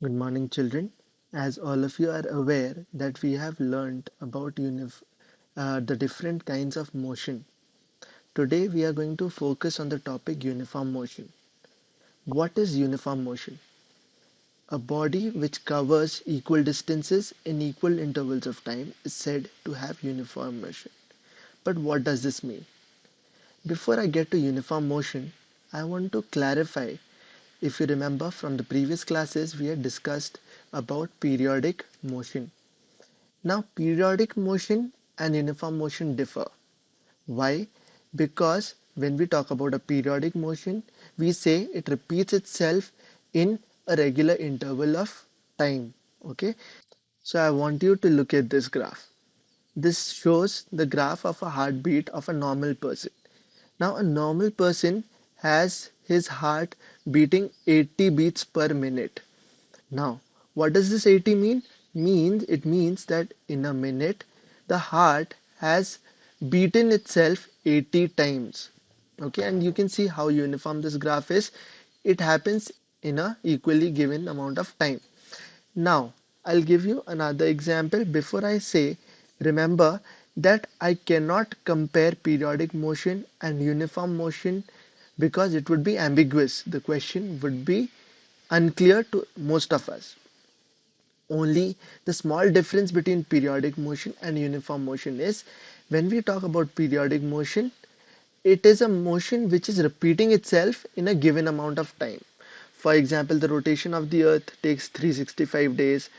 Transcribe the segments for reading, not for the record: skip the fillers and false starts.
Good morning, children. As all of you are aware that we have learned about the different kinds of motion. Today we are going to focus on the topic uniform motion. What is uniform motion? A body which covers equal distances in equal intervals of time is said to have uniform motion. But what does this mean? Before I get to uniform motion, I want to clarify. If you remember from the previous classes, we had discussed about periodic motion. Now, periodic motion and uniform motion differ. Why? Because when we talk about a periodic motion, we say it repeats itself in a regular interval of time. Okay, so I want you to look at this graph. This shows the graph of a heartbeat of a normal person. Now, a normal person has his heart beating 80 beats per minute. Now, what does this 80 mean? It means that in a minute the heart has beaten itself 80 times. Okay, and you can see how uniform this graph is. It happens in a equally given amount of time. Now, I'll give you another example before I say, remember that I cannot compare periodic motion and uniform motion because it would be ambiguous. The question would be unclear to most of us. Only the small difference between periodic motion and uniform motion is when we talk about periodic motion, it is a motion which is repeating itself in a given amount of time. For example, the rotation of the earth takes 365 days,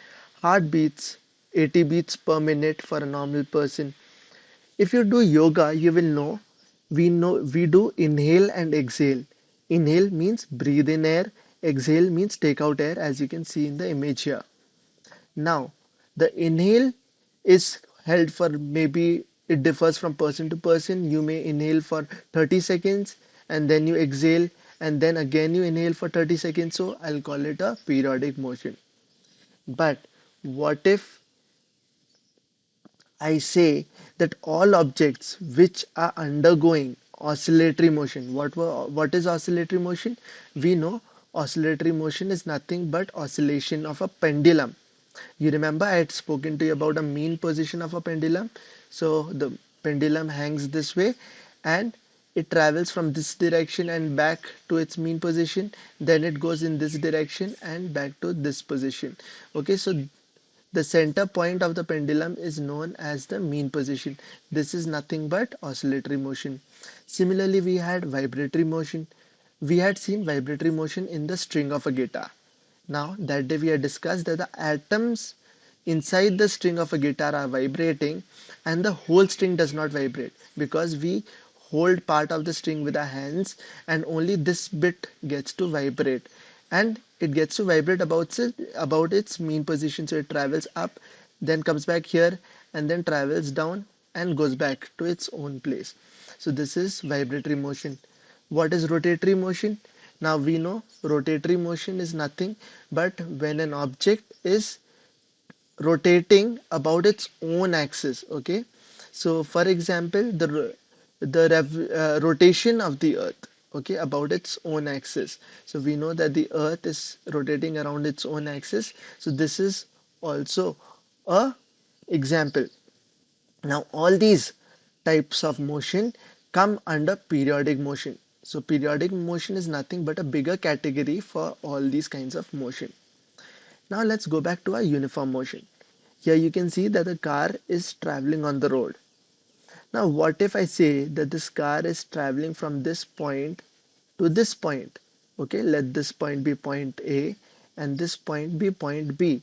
heart beats 80 beats per minute for a normal person. If you do yoga, you will know we do inhale and exhale. Inhale means breathe in air, exhale means take out air, as you can see in the image here. Now, the inhale is held for, maybe it differs from person to person. You may inhale for 30 seconds and then you exhale and then again you inhale for 30 seconds. So I'll call it a periodic motion. But what if I say that all objects which are undergoing oscillatory motion, what is oscillatory motion? We know oscillatory motion is nothing but oscillation of a pendulum. You remember I had spoken to you about a mean position of a pendulum. So the pendulum hangs this way and it travels from this direction and back to its mean position. Then it goes in this direction and back to this position. Okay, so the center point of the pendulum is known as the mean position. This is nothing but oscillatory motion. Similarly, we had vibratory motion. We had seen vibratory motion in the string of a guitar. Now, that day we had discussed that the atoms inside the string of a guitar are vibrating and the whole string does not vibrate because we hold part of the string with our hands and only this bit gets to vibrate, and it gets to vibrate about its mean position. So it travels up, then comes back here, and then travels down and goes back to its own place. So this is vibratory motion. What is rotatory motion? Now we know rotatory motion is nothing but when an object is rotating about its own axis. Okay, so for example, the rotation of the earth, okay, about its own axis. So we know that the earth is rotating around its own axis, so this is also a example. Now all these types of motion come under periodic motion. So periodic motion is nothing but a bigger category for all these kinds of motion. Now let's go back to our uniform motion. Here you can see that the car is traveling on the road. Now what if I say that this car is traveling from this point to this point? Okay, let this point be point A and this point be point B.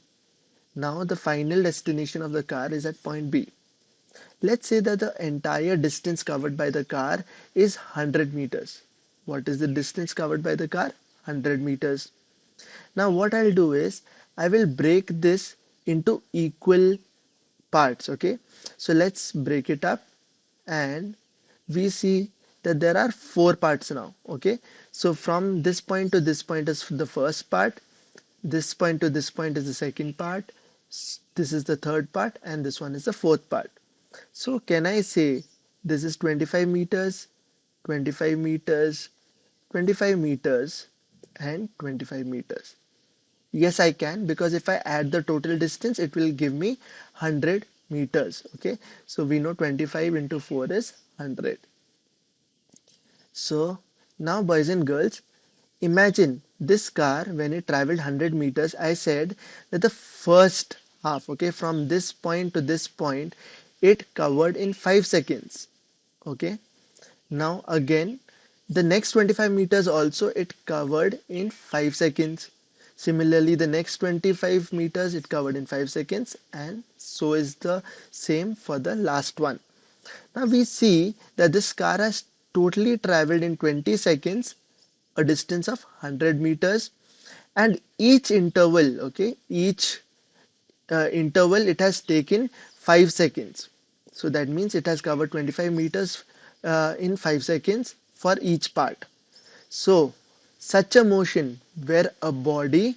Now the final destination of the car is at point B. Let's say that the entire distance covered by the car is 100 meters. What is the distance covered by the car? 100 meters. Now what I'll do is I will break this into equal parts. Okay, so let's break it up and we see that there are four parts now. Okay, so from this point to this point is the first part, this point to this point is the second part, this is the third part, and this one is the fourth part. So can I say this is 25 meters, 25 meters, 25 meters, and 25 meters? Yes, I can, because if I add the total distance, it will give me 100 meters. Okay, so we know 25 into 4 is 100. So now, boys and girls, imagine this car when it traveled 100 meters. I said that the first half, okay, from this point to this point, it covered in 5 seconds. Okay, now again, the next 25 meters also it covered in 5 seconds. Similarly, the next 25 meters it covered in 5 seconds, and so is the same for the last one. Now we see that this car has totally traveled in 20 seconds, a distance of 100 meters, and each interval, okay, each interval it has taken 5 seconds. So that means it has covered 25 meters in 5 seconds for each part. So such a motion where a body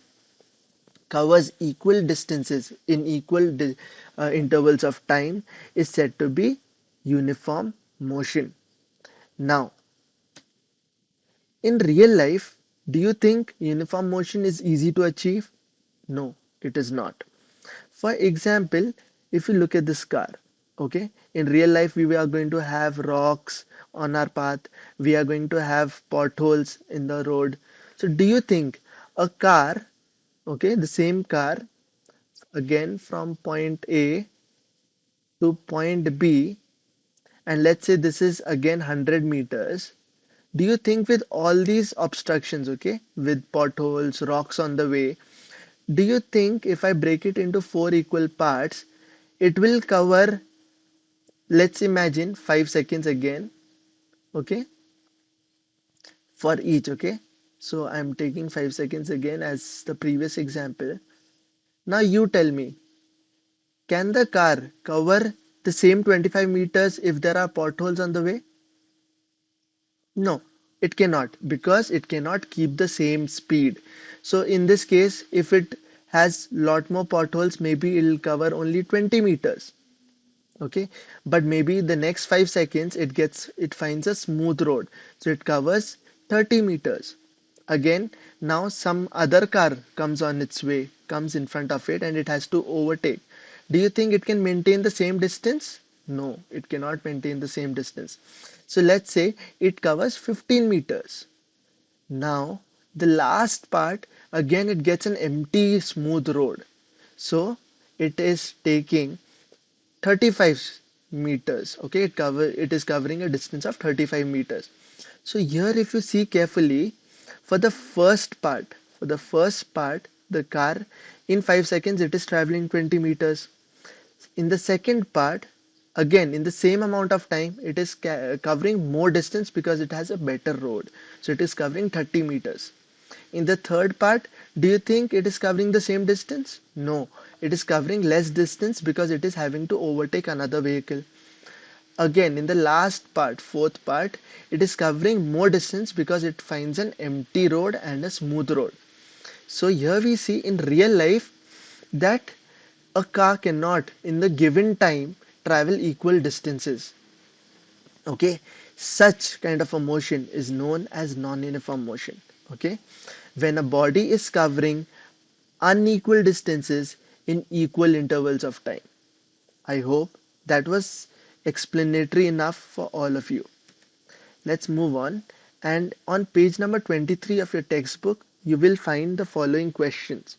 covers equal distances in equal intervals of time is said to be uniform motion. Now, in real life, do you think uniform motion is easy to achieve? No, it is not. For example, if you look at this car, okay, in real life we are going to have rocks on our path, we are going to have potholes in the road. So do you think a car, okay, the same car, again from point A to point B, and let's say this is again 100 meters, do you think with all these obstructions, okay, with potholes, rocks on the way, do you think if I break it into four equal parts, it will cover, let's imagine 5 seconds again, okay, for each, okay? So I'm taking 5 seconds again as the previous example. Now you tell me, can the car cover the same 25 meters if there are potholes on the way? No, it cannot, because it cannot keep the same speed. So in this case, if it has lot more potholes, maybe it'll cover only 20 meters. Okay, but maybe the next 5 seconds it finds a smooth road, so it covers 30 meters. Again, now some other car comes on its way, comes in front of it, and it has to overtake. Do you think it can maintain the same distance? No, it cannot maintain the same distance. So let's say it covers 15 meters. Now the last part, again it gets an empty smooth road, so it is taking 35 meters. Okay, it is covering a distance of 35 meters. So here if you see carefully, for the first part the car in 5 seconds it is traveling 20 meters. In the second part, again in the same amount of time, it is covering more distance because it has a better road, so it is covering 30 meters. In the third part, do you think it is covering the same distance? No, it is covering less distance because it is having to overtake another vehicle. Again, in the last part, fourth part, it is covering more distance because it finds an empty road and a smooth road. So here we see in real life that a car cannot, in the given time, travel equal distances. Okay, such kind of a motion is known as non-uniform motion. Okay, when a body is covering unequal distances in equal intervals of time. I hope that was explanatory enough for all of you. Let's move on. And on page number 23 of your textbook, you will find the following questions,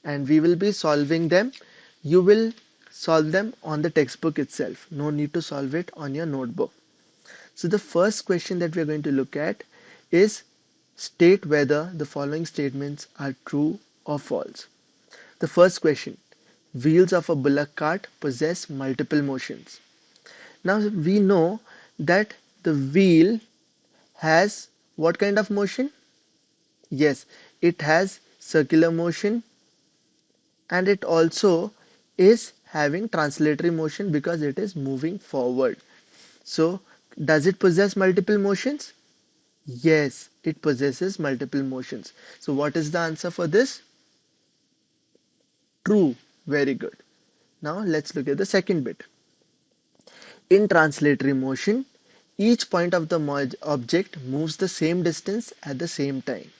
and we will be solving them. You will solve them on the textbook itself. No need to solve it on your notebook. So the first question that we are going to look at is, state whether the following statements are true or false. The first question: wheels of a bullock cart possess multiple motions. Now we know that the wheel has what kind of motion? Yes, it has circular motion, and it also is having translatory motion because it is moving forward. So does it possess multiple motions? Yes, it possesses multiple motions. So what is the answer for this? True. Very good. Now let's look at the second bit. In translatory motion, each point of the object moves the same distance at the same time.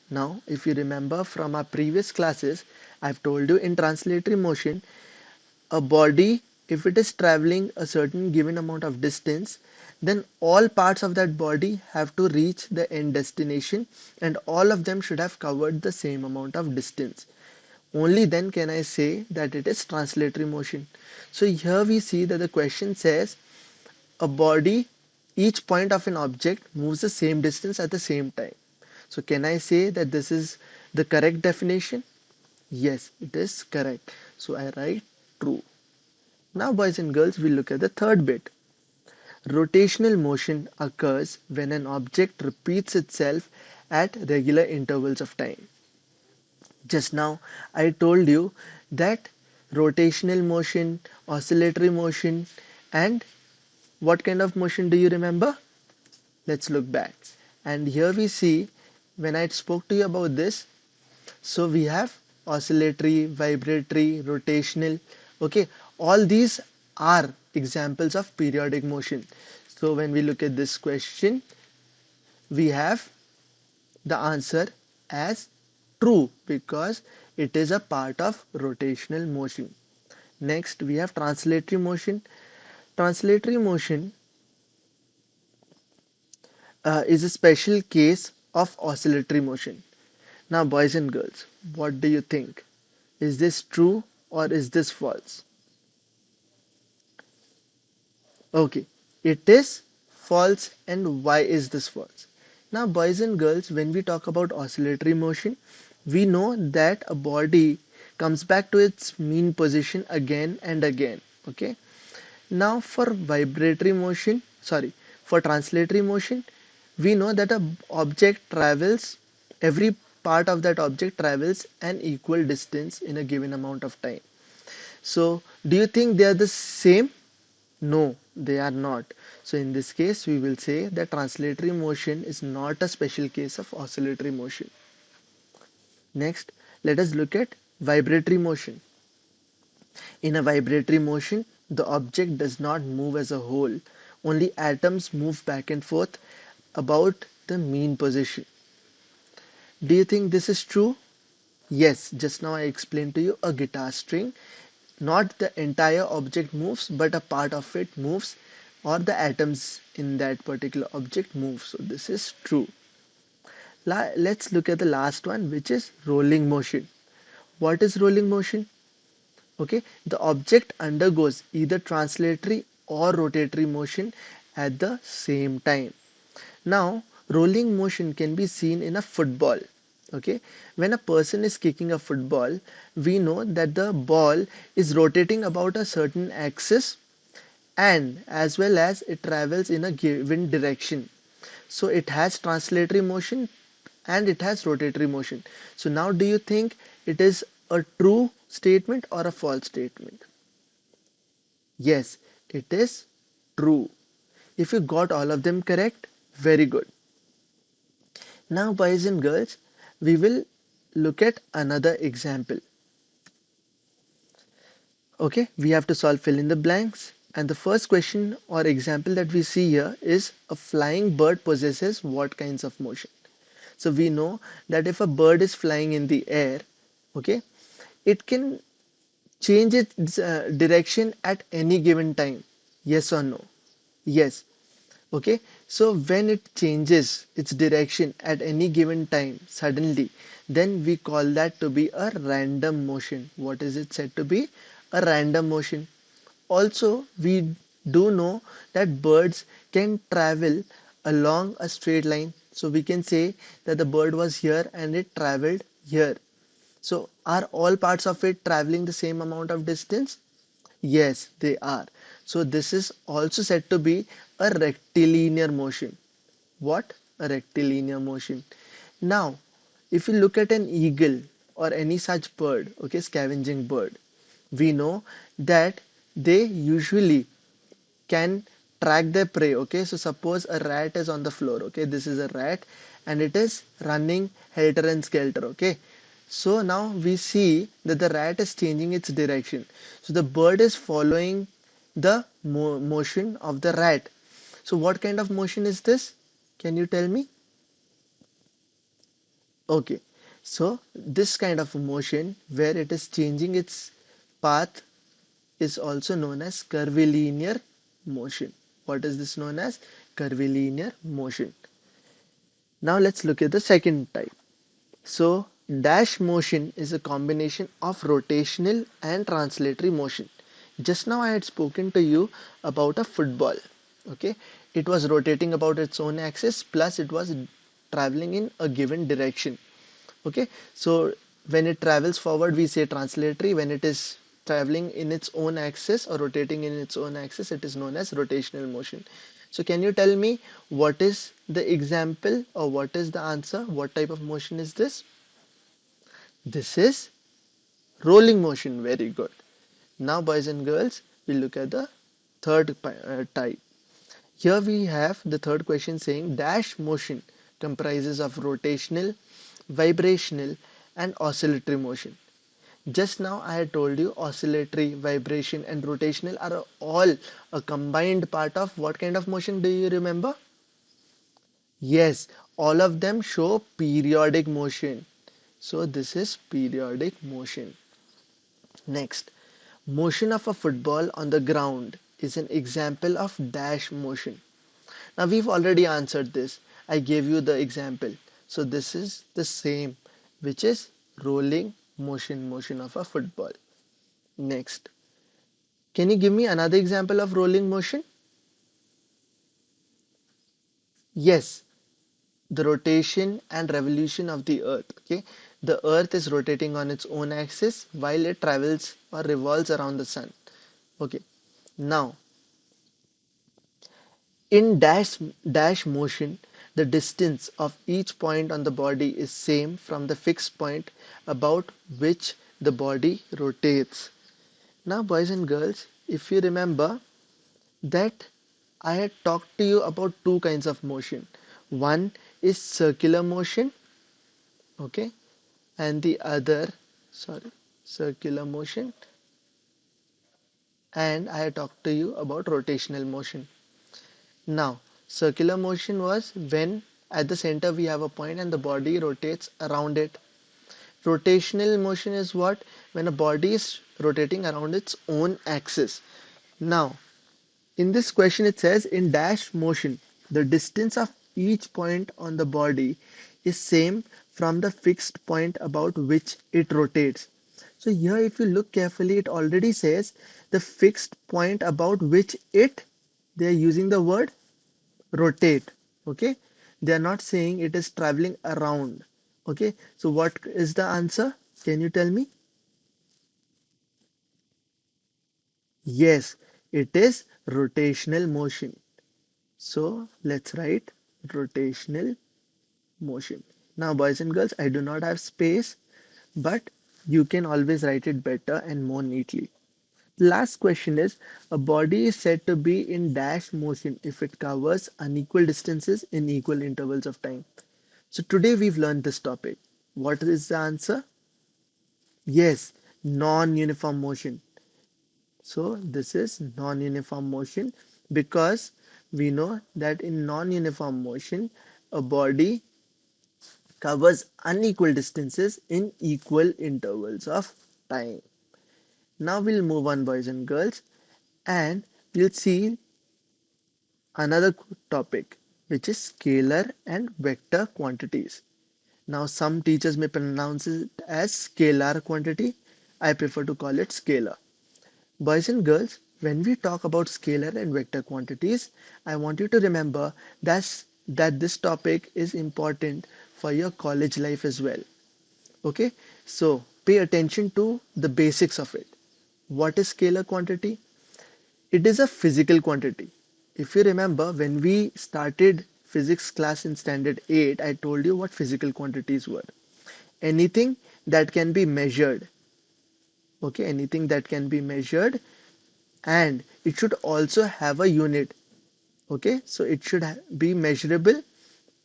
Now, if you remember from our previous classes, I've told you in translatory motion, a body, if it is traveling a certain given amount of distance, then all parts of that body have to reach the end destination and all of them should have covered the same amount of distance. Only then can I say that it is translatory motion. So here we see that the question says a body, each point of an object moves the same distance at the same time. So can I say that this is the correct definition? Yes, it is correct. So I write true. Now, boys and girls, we look at the third bit. Rotational motion occurs when an object repeats itself at regular intervals of time. Just now, I told you that rotational motion, oscillatory motion, and what kind of motion do you remember? Let's look back. And here we see when I spoke to you about this, so we have oscillatory, vibratory, rotational. Okay, all these are examples of periodic motion. So when we look at this question, we have the answer as true because it is a part of rotational motion. Next, we have translatory motion. Translatory motion is a special case of oscillatory motion. Now, boys and girls, what do you think? Is this true or is this false? Okay, it is false, and why is this false? Now, boys and girls, when we talk about oscillatory motion, we know that a body comes back to its mean position again and again. Okay, now for vibratory motion, sorry, for translatory motion, we know that a object travels, every part of that object travels an equal distance in a given amount of time. So, do you think they are the same? No, they are not. So in this case, we will say that translatory motion is not a special case of oscillatory motion. Next, let us look at vibratory motion. In a vibratory motion, the object does not move as a whole. Only atoms move back and forth about the mean position. Do you think this is true? Yes, just now I explained to you a guitar string. Not the entire object moves, but a part of it moves, or the atoms in that particular object move. So this is true. Let's look at the last one, which is rolling motion. What is rolling motion? Okay, the object undergoes either translatory or rotatory motion at the same time. Now, rolling motion can be seen in a football. Okay, when a person is kicking a football, we know that the ball is rotating about a certain axis and as well as it travels in a given direction. So it has translatory motion and it has rotatory motion. So now do you think it is a true statement or a false statement? Yes, it is true. If you got all of them correct, very good. Now, boys and girls, we will look at another example. Okay, we have to solve fill in the blanks. And the first question or example that we see here is a flying bird possesses what kinds of motion? So we know that if a bird is flying in the air, okay, it can change its direction at any given time. Yes or no? Yes. Okay, so when it changes its direction at any given time suddenly, then we call that to be a random motion. What is it said to be? A random motion. Also, we do know that birds can travel along a straight line. So we can say that the bird was here and it traveled here. So are all parts of it traveling the same amount of distance? Yes, they are. So this is also said to be a rectilinear motion. What? A rectilinear motion. Now, if you look at an eagle or any such bird, okay, scavenging bird, we know that they usually can track their prey. Okay, so suppose a rat is on the floor. Okay, this is a rat and it is running helter and skelter. Okay, so now we see that the rat is changing its direction. So the bird is following the motion of the rat. So what kind of motion is this? Can you tell me? Okay, so this kind of motion where it is changing its path is also known as curvilinear motion. What is this known as? Curvilinear motion. Now let's look at the second type. So dash motion is a combination of rotational and translatory motion. Just now I had spoken to you about a football. Okay, it was rotating about its own axis plus it was traveling in a given direction. Okay, so when it travels forward we say translatory, when it is traveling in its own axis or rotating in its own axis it is known as rotational motion. So can you tell me what is the example or what is the answer? What type of motion is this? This is rolling motion. Very good. Now boys and girls, we look at the third type. Here we have the third question saying dash motion comprises of rotational, vibrational and oscillatory motion. Just now I had told you oscillatory, vibration and rotational are all a combined part of what kind of motion, do you remember? Yes, all of them show periodic motion. So this is periodic motion. Next, motion of a football on the ground is an example of dash motion. Now we've already answered this. I gave you the example. So this is the same, which is rolling motion of a football. Next, can you give me another example of rolling motion? Yes, the rotation and revolution of the earth. Okay, the earth is rotating on its own axis while it travels or revolves around the sun. Okay, now in dash motion, the distance of each point on the body is same from the fixed point about which the body rotates. Now, boys and girls, if you remember that I had talked to you about two kinds of motion. One is circular motion, okay, and the other, sorry, circular motion, and I had talked to you about rotational motion. Now, circular motion was when at the center we have a point and the body rotates around it. Rotational motion is what? When a body is rotating around its own axis. Now, in this question it says in dash motion, the distance of each point on the body is same from the fixed point about which it rotates. So here if you look carefully it already says the fixed point about which they are using the word rotate. Okay, they are not saying it is traveling around. Okay, so what is the answer? Can you tell me? Yes, it is rotational motion. So let's write rotational motion. Now boys and girls, I do not have space, but you can always write it better and more neatly. Last question is, a body is said to be in dash motion if it covers unequal distances in equal intervals of time. So today we've learned this topic. What is the answer? Yes, non-uniform motion. So this is non-uniform motion because we know that in non-uniform motion, a body covers unequal distances in equal intervals of time. Now we'll move on, boys and girls, and we'll see another topic, which is scalar and vector quantities. Now, some teachers may pronounce it as scalar quantity. I prefer to call it scalar. Boys and girls, when we talk about scalar and vector quantities, I want you to remember that this topic is important for your college life as well. Okay, so pay attention to the basics of it. What is scalar quantity? It is a physical quantity. If you remember, when we started physics class in standard 8, I told you what physical quantities were. Anything that can be measured. Okay, anything that can be measured, and it should also have a unit. Okay, so it should be measurable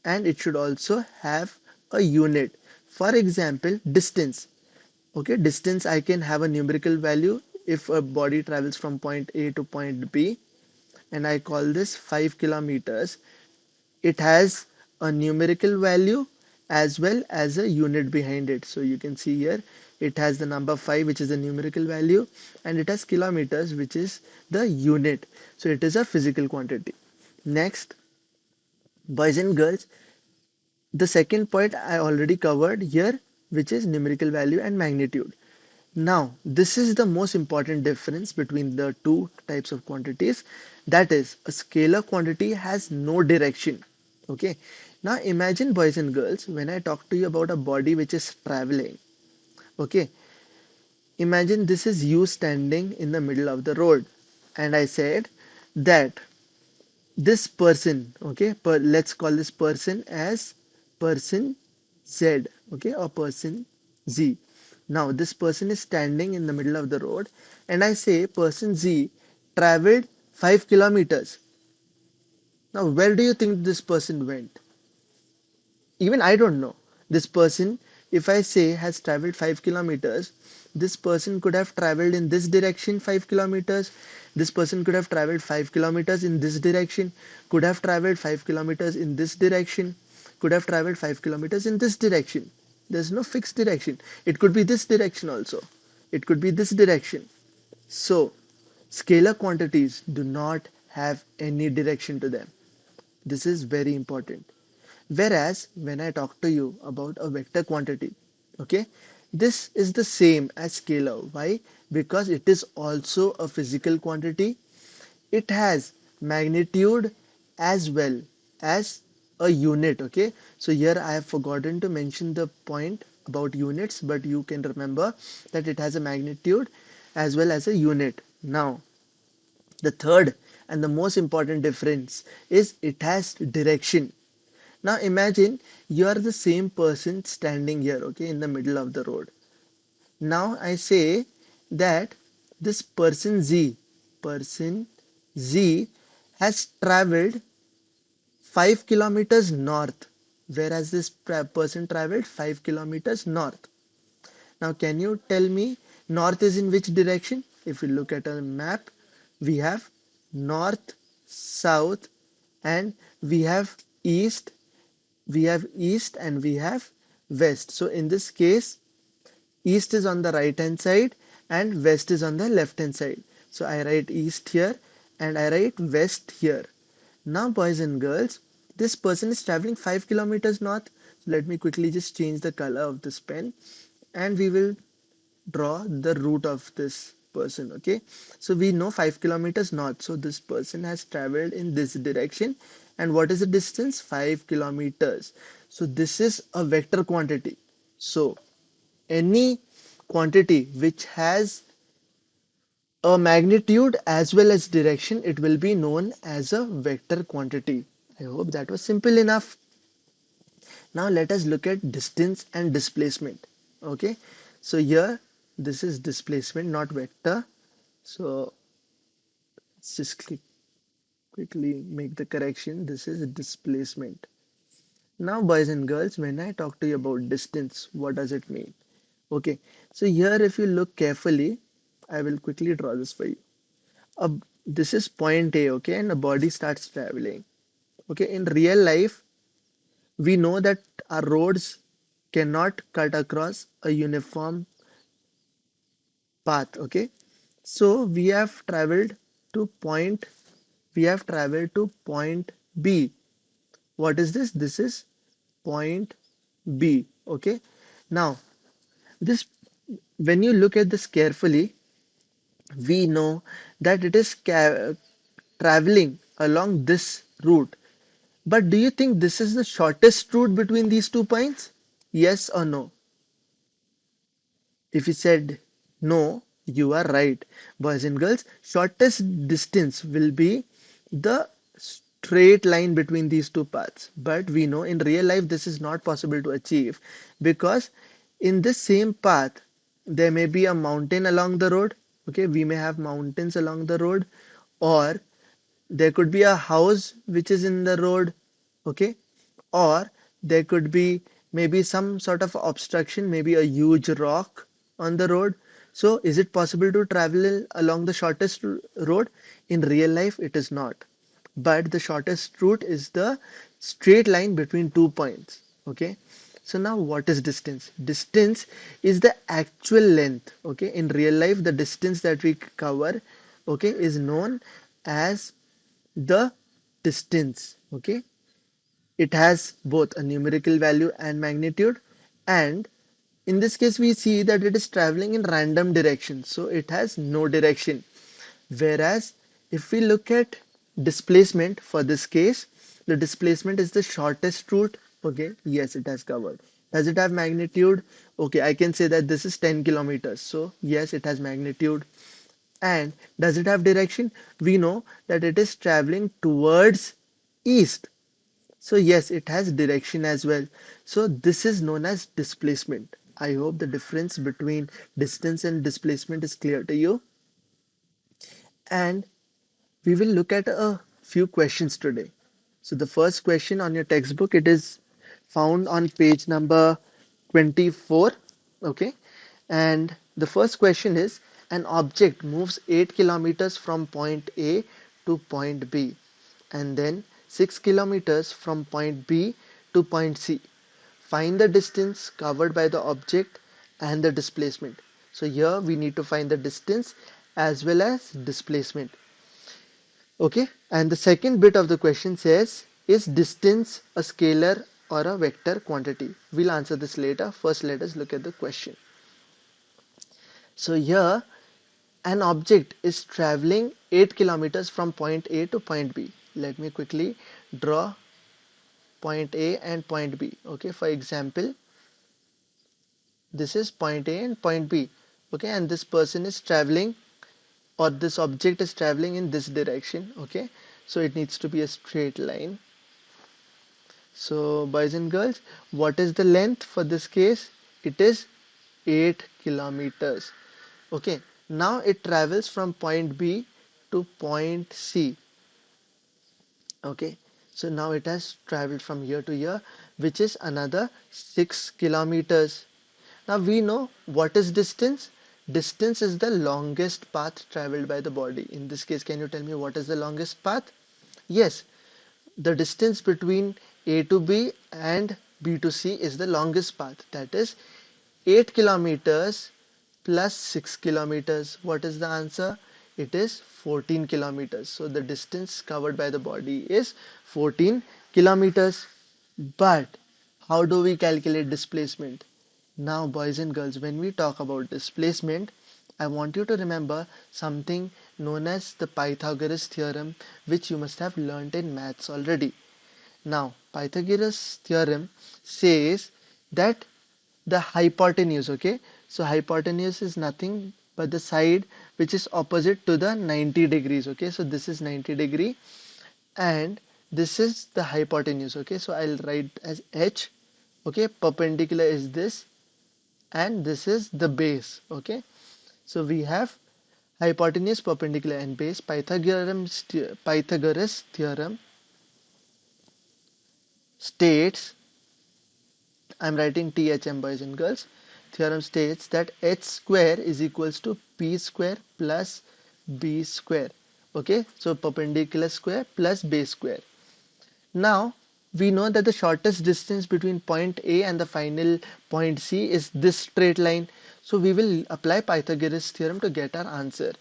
and it should also have a unit. For example, distance. Okay, distance, I can have a numerical value if a body travels from point A to point B, and I call this 5 kilometers. It has a numerical value as well as a unit behind it. So you can see here it has the number 5, which is a numerical value, and it has kilometers, which is the unit. So it is a physical quantity. Next, boys and girls, the second point I already covered here, which is numerical value and magnitude. Now, this is the most important difference between the two types of quantities. That is, a scalar quantity has no direction. Okay. Now imagine, boys and girls, when I talk to you about a body which is traveling. Okay. Imagine this is you standing in the middle of the road, and I said that this person, okay, let's call this person as person Z, okay, or person Z. Now this person is standing in the middle of the road, and I say person Z traveled 5 kilometers. Now where do you think this person went? Even I don't know. This person, if I say has traveled 5 kilometers, this person could have traveled in this direction 5 kilometers. This person could have traveled 5 kilometers in this direction, could have traveled 5 kilometers in this direction, could have traveled 5 kilometers in this direction. There's no fixed direction. It could be this direction also. It could be this direction. So, scalar quantities do not have any direction to them. This is very important. Whereas when I talk to you about a vector quantity, okay, this is the same as scalar. Why? Because it is also a physical quantity. It has magnitude as well as a unit. Okay, so here I have forgotten to mention the point about units, but you can remember that it has a magnitude as well as a unit. Now, the third and the most important difference is it has direction. Now imagine you are the same person standing here, okay, in the middle of the road. Now I say that this person Z has traveled 5 kilometers north, whereas this person traveled 5 kilometers north. Now can you tell me north is in which direction? If you look at a map, we have north, south, and we have east, and we have west. So in this case, east is on the right hand side and west is on the left hand side. So I write east here and I write west here. Now boys and girls, this person is traveling 5 kilometers north. So let me quickly just change the color of this pen and we will draw the route of this person. Okay, so we know 5 kilometers north, so this person has traveled in this direction, and what is the distance? 5 kilometers. So this is a vector quantity. So any quantity which has a magnitude as well as direction, it will be known as a vector quantity. I hope that was simple enough. Now let us look at distance and displacement. Okay, so here this is displacement, not vector. So let's just quickly make the correction. This is displacement. Now boys and girls, when I talk to you about distance, what does it mean? Okay, so here if you look carefully, I will quickly draw this for you. Uh, this is point A, okay, and the body starts traveling. Okay, in real life, we know that our roads cannot cut across a uniform path. Okay, so we have traveled to point B. What is this? This is point B. Okay, now this, when you look at this carefully, we know that it is traveling along this route. But do you think this is the shortest route between these two points? Yes or no? If you said no, you are right. Boys and girls, shortest distance will be the straight line between these two paths. But we know in real life this is not possible to achieve, because in this same path there may be a mountain along the road. Okay, we may have mountains along the road, or there could be a house which is in the road. Okay, or there could be maybe some sort of obstruction, maybe a huge rock on the road. So is it possible to travel along the shortest road? In real life it is not, but the shortest route is the straight line between 2 points. Okay, So now what is distance? Distance is the actual length. Okay, in real life, the distance that we cover, okay, is known as the distance. Okay, it has both a numerical value and magnitude, and in this case we see that it is traveling in random direction, so it has no direction. Whereas if we look at displacement, for this case the displacement is the shortest route. Okay, yes, it has covered. Does it have magnitude? Okay, I can say that this is 10 kilometers, so yes, it has magnitude. And does it have direction? We know that it is traveling towards east, so yes, it has direction as well. So this is known as displacement. I hope the difference between distance and displacement is clear to you. And we will look at a few questions today. So the first question on your textbook, it is found on page number 24. Okay. And the first question is, an object moves 8 kilometers from point A to point B, and then 6 kilometers from point B to point C. Find the distance covered by the object and the displacement. So here we need to find the distance as well as displacement. Okay, and the second bit of the question says, is distance a scalar or a vector quantity? We'll answer this later. First, let us look at the question. So here an object is traveling 8 kilometers from point A to point B. Let me quickly draw point A and point B. Okay, for example, this is point A and point B. Okay, and this person is traveling, or this object is traveling in this direction. Okay, so it needs to be a straight line. So boys and girls, what is the length for this case? It is 8 kilometers. Okay, now it travels from point B to point C. Okay, so now it has traveled from here to here, which is another 6 kilometers. Now we know what is distance. Distance is the longest path traveled by the body. In this case, can you tell me what is the longest path? Yes, the distance between A to B and B to C is the longest path. That is 8 kilometers plus 6 kilometers. What is the answer? It is 14 kilometers. So the distance covered by the body is 14 kilometers. But how do we calculate displacement? Now, boys and girls, when we talk about displacement, I want you to remember something known as the Pythagoras theorem, which you must have learnt in maths already. Now, Pythagoras theorem says that the hypotenuse, okay, so hypotenuse is nothing but the side which is opposite to the 90 degrees. Okay, so this is 90-degree and this is the hypotenuse. Okay, so I'll write as h. Okay, perpendicular is this and this is the base. Okay, so we have hypotenuse, perpendicular and base. Pythagoras theorem states, I'm writing THM, boys and girls. Theorem states that h square is equals to p square plus b square. Okay, so perpendicular square plus base square. Now we know that the shortest distance between point A and the final point C is this straight line. So we will apply Pythagoras theorem to get our answer.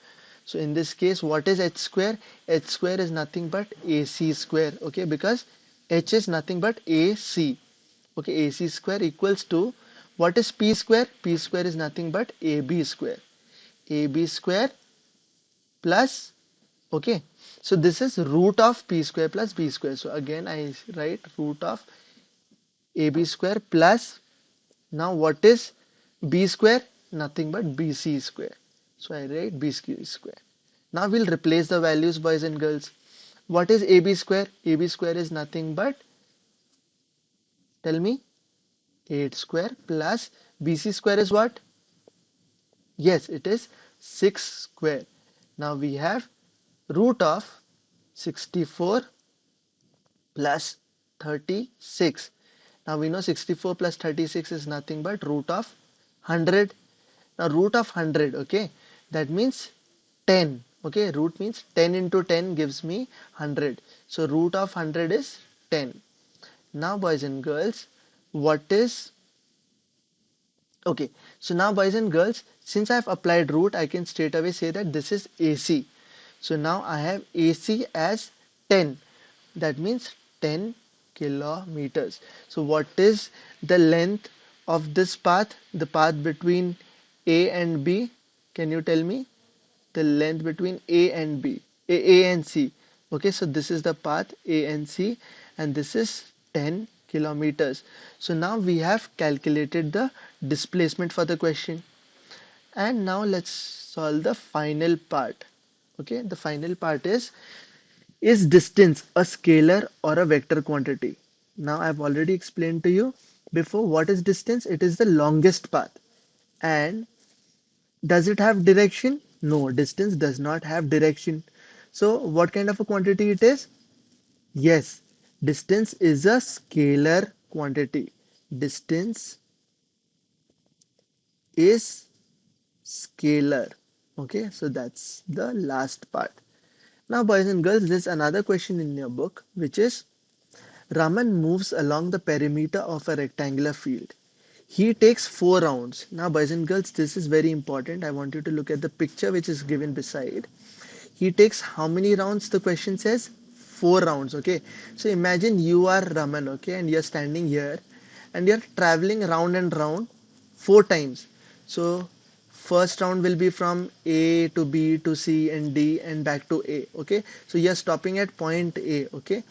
So in this case, what is h square? H square is nothing but AC square. Okay, because h is nothing but AC. Okay, AC square equals to, what is P square? P square is nothing but AB square. AB square plus, okay, so this is root of P square plus B square. So again I write root of AB square plus, now what is B square? Nothing but BC square. So I write BC square. Now we'll replace the values, boys and girls. What is AB square? AB square is nothing but, tell me, 8 square plus BC square is what? Yes, it is 6 square. Now we have root of 64 plus 36. Now we know 64 plus 36 is nothing but root of 100. Now root of 100, okay, that means 10. Okay, root means 10 into 10 gives me 100. So root of 100 is 10. Now boys and girls, what is Okay, so now boys and girls, since I have applied root, I can straight away say that this is AC. So now I have AC as 10. That means 10 kilometers. So what is the length of this path? The path between A and B? Can you tell me? The length between A and B, A and C. Okay, so this is the path A and C, and this is 10 kilometers. So now we have calculated the displacement for the question. And now let's solve the final part. Okay, the final part is distance a scalar or a vector quantity? Now I've already explained to you before what is distance. It is the longest path. And does it have direction? No, distance does not have direction. So what kind of a quantity it is? Yes, distance is a scalar quantity. Distance is scalar. Okay, so that's the last part. Now, boys and girls, there's another question in your book, which is Raman moves along the perimeter of a rectangular field. He takes 4 rounds. Now, boys and girls, this is very important. I want you to look at the picture which is given beside. He takes how many rounds? The question says 4 rounds. Okay, so imagine you are Raman, okay, and you're standing here and you're traveling round and round 4 times. So first round will be from A to B to C and D and back to A. Okay, so you're stopping at point A. Okay,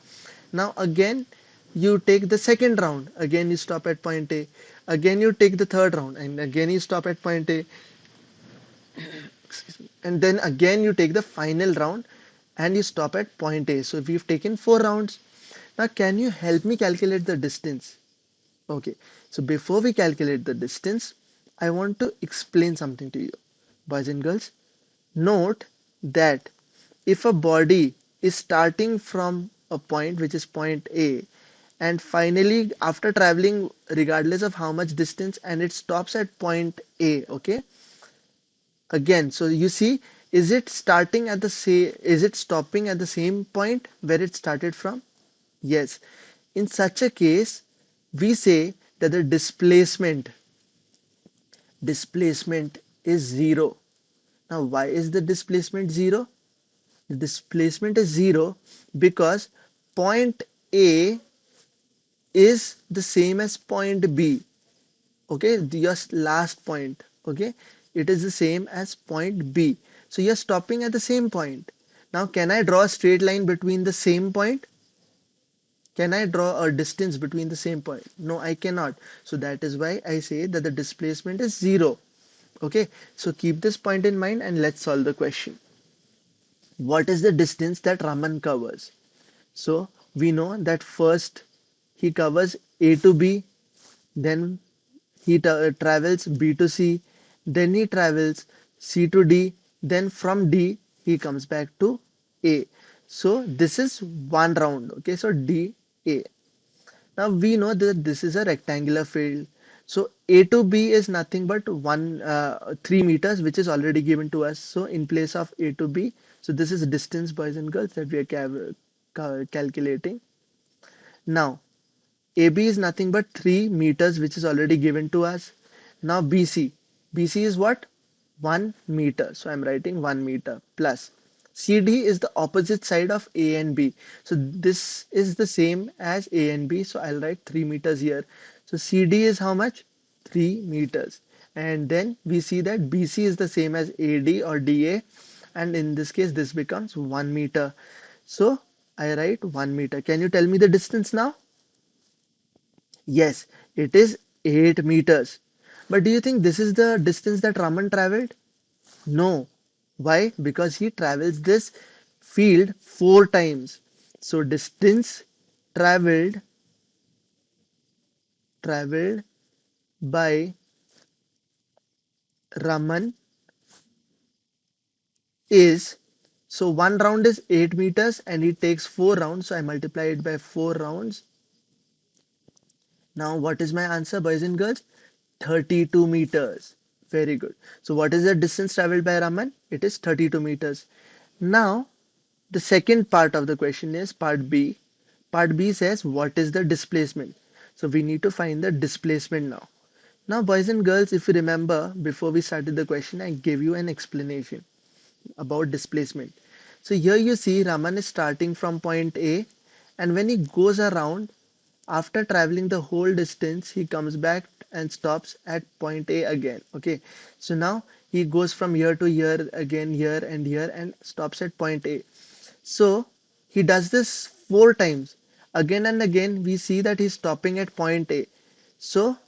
now again you take the second round, again you stop at point A, again you take the third round and again you stop at point A, and then again you take the final round and you stop at point A. So we've taken 4 rounds. Now can you help me calculate the distance? Okay, so before we calculate the distance, I want to explain something to you. Boys and girls, note that if a body is starting from a point which is point A and finally after traveling regardless of how much distance and it stops at point A, okay, again, so you see, is it starting at the same, is it stopping at the same point where it started from? Yes. In such a case, we say that the displacement is zero. Now, why is the displacement zero? The displacement is zero because point A is the same as point B. Okay, your last point. Okay, it is the same as point B. So you're stopping at the same point. Now, can I draw a straight line between the same point? Can I draw a distance between the same point? No, I cannot. So that is why I say that the displacement is zero. Okay, so keep this point in mind and let's solve the question. What is the distance that Raman covers? So we know that first he covers A to B, then he travels B to C, then he travels C to D, then from D he comes back to A. So this is one round. Okay, so D A. Now we know that this is a rectangular field. So A to B is nothing but 3 meters, which is already given to us. So in place of A to B, so this is distance, boys and girls, that we are calculating. Now AB is nothing but 3 meters, which is already given to us. Now BC. BC is what? 1 meter. So I'm writing 1 meter plus. CD is the opposite side of A and B. So this is the same as A and B. So I'll write 3 meters here. So CD is how much? 3 meters. And then we see that BC is the same as AD or DA. And in this case, this becomes 1 meter. So I write 1 meter. Can you tell me the distance now? Yes, it is 8 meters. But do you think this is the distance that Raman traveled? No. Why? Because he travels this field 4 times. So distance traveled traveled by Raman is, so one round is 8 meters and he takes 4 rounds. So I multiply it by 4 rounds. Now what is my answer, boys and girls? 32 meters. Very good. So what is the distance traveled by Raman? It is 32 meters. Now the second part of the question is part B. Part B says what is the displacement? So we need to find the displacement now. Now, boys and girls, if you remember, before we started the question, I gave you an explanation about displacement. So here you see Raman is starting from point A, and when he goes around, after traveling the whole distance, he comes back and stops at point A again. Okay, so now he goes from here to here, again here, and stops at point A. So he does this four times. Again and again, we see that he's stopping at point A. So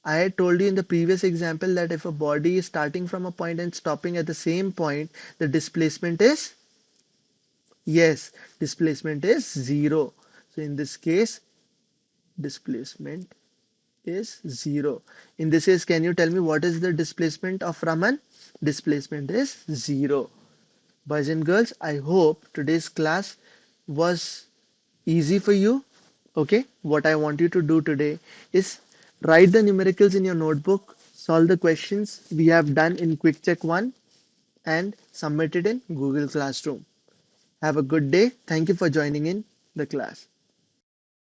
I had told you in the previous example that if a body is starting from a point and stopping at the same point, the displacement is, yes, displacement is zero. So in this case, displacement is zero. In this case, can you tell me what is the displacement of Raman? Displacement is zero. Boys and girls, I hope today's class was easy for you. Okay, what I want you to do today is write the numericals in your notebook, solve the questions we have done in Quick Check 1, and submit it in Google Classroom. Have a good day. Thank you for joining in the class.